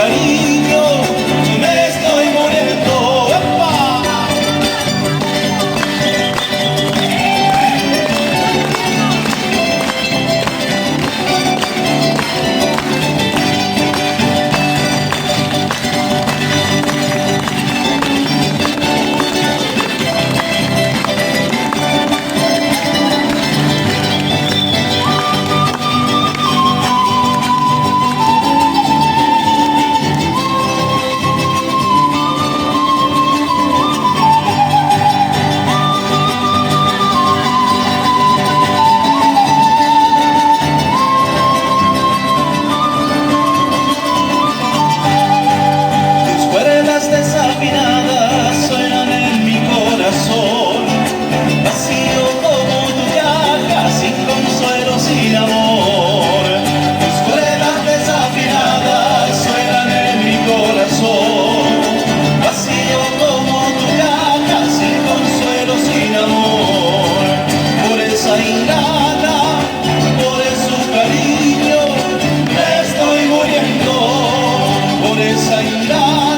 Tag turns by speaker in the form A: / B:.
A: cariño me estoy muriendo. ¡Epa! Desafinadas suenan en mi corazón, vacío como tu caja, sin consuelo, sin amor. Tus cuerdas desafinadas suenan en mi corazón, vacío como tu caja, sin consuelo, sin amor. Por esa ingrata, por su cariño, me estoy muriendo. Por esa ingrata,